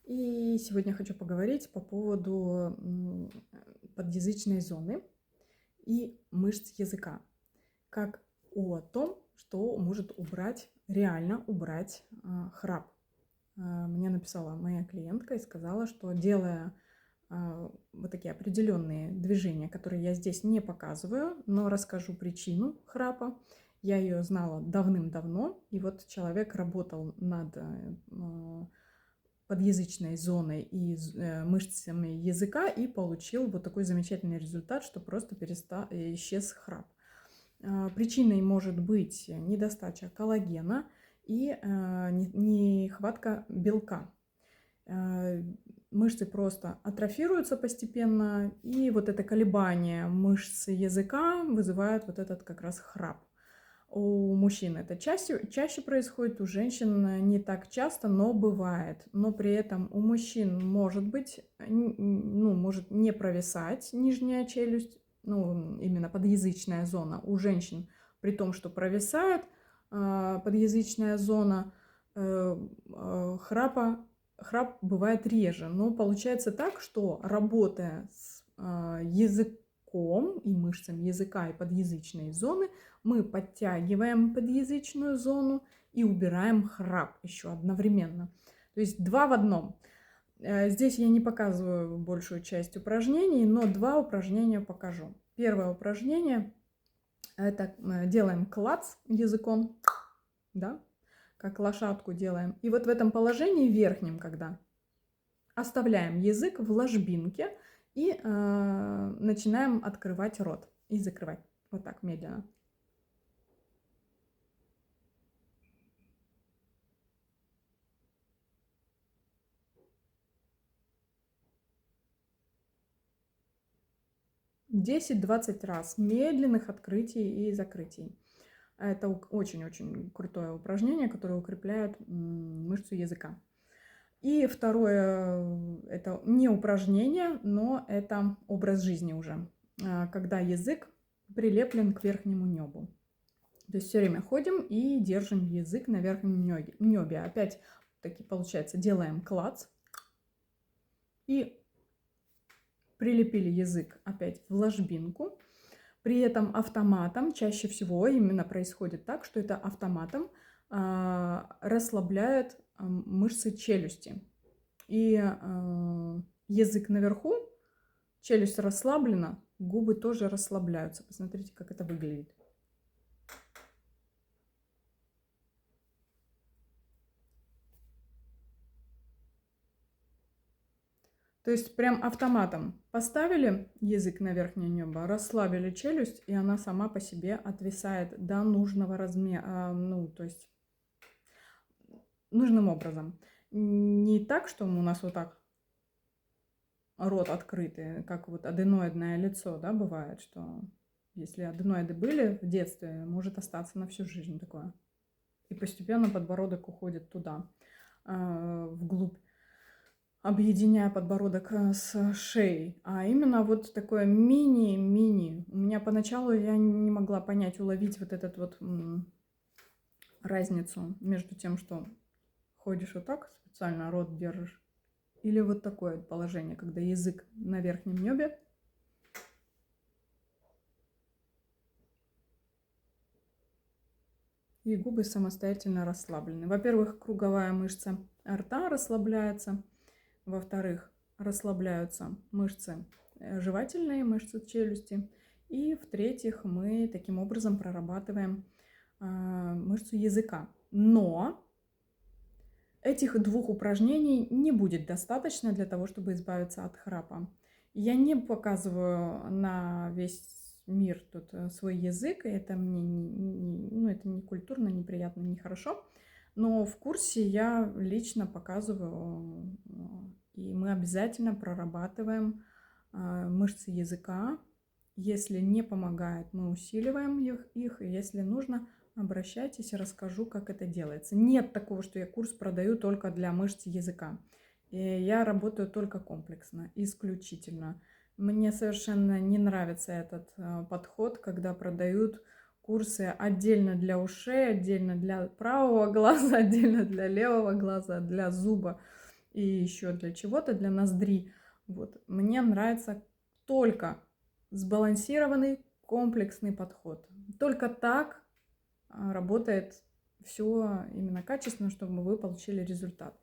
И сегодня хочу поговорить по поводу подъязычной зоны и мышц языка. Как о том, что может реально убрать храп. Мне написала моя клиентка и сказала, что делая вот такие определенные движения, которые я здесь не показываю, но расскажу причину храпа. Я ее знала давным-давно, и вот человек работал над подъязычной зоной и мышцами языка и получил вот такой замечательный результат, что просто исчез храп. Причиной может быть недостача коллагена и нехватка белка. Мышцы просто атрофируются постепенно, и вот это колебание мышц языка вызывает вот этот как раз храп. У мужчин это чаще происходит, у женщин не так часто, но бывает. Но при этом у мужчин может быть, может не провисать нижняя челюсть, именно подъязычная зона. У женщин, при том, что провисает подъязычная зона, храп бывает реже. Но получается так, что работая с языком и мышцами языка и подъязычной зоны, мы подтягиваем подъязычную зону и убираем храп еще одновременно. То есть два в одном. Здесь я не показываю большую часть упражнений, но два упражнения покажу. Первое упражнение – это делаем клац языком, да, как лошадку делаем. И вот в этом положении верхнем, когда оставляем язык в ложбинке и начинаем открывать рот и закрывать. Вот так медленно. Десять-20 раз медленных открытий и закрытий. Это очень-очень крутое упражнение, которое укрепляет мышцу языка. И второе, это не упражнение, но это образ жизни уже, когда язык прилеплен к верхнему небу. То есть все время ходим и держим язык на верхнем небе. Опять-таки получается, делаем клац и прилепили язык опять в ложбинку. При этом автоматом чаще всего именно происходит так, что это автоматом расслабляет мышцы челюсти. И язык наверху, челюсть расслаблена, губы тоже расслабляются. Посмотрите, как это выглядит. То есть прям автоматом поставили язык на верхнее небо, расслабили челюсть, и она сама по себе отвисает до нужного размера, то есть нужным образом. Не так, что у нас вот так рот открытый, как вот аденоидное лицо, да, бывает, что если аденоиды были в детстве, может остаться на всю жизнь такое. И постепенно подбородок уходит туда, вглубь, объединяя подбородок с шеей. А именно вот такое мини-мини. У меня поначалу я не могла понять, уловить вот этот вот разницу между тем, что ходишь вот так, специально рот держишь, или вот такое положение, когда язык на верхнем небе. И губы самостоятельно расслаблены. Во-первых, круговая мышца рта расслабляется. Во-вторых, расслабляются мышцы жевательные, мышцы челюсти. И в-третьих, мы таким образом прорабатываем мышцу языка. Но этих двух упражнений не будет достаточно для того, чтобы избавиться от храпа. Я не показываю на весь мир тут свой язык, и это мне это не культурно, неприятно, нехорошо. Но в курсе я лично показываю, и мы обязательно прорабатываем мышцы языка. Если не помогает, мы усиливаем их, и если нужно, обращайтесь, расскажу, как это делается. Нет такого, что я курс продаю только для мышц языка. И я работаю только комплексно, исключительно. Мне совершенно не нравится этот подход, когда продают курсы отдельно для ушей, отдельно для правого глаза, отдельно для левого глаза, для зуба. и еще для чего-то, для ноздри. Вот. Мне нравится только сбалансированный комплексный подход. Только так работает все именно качественно, чтобы вы получили результат.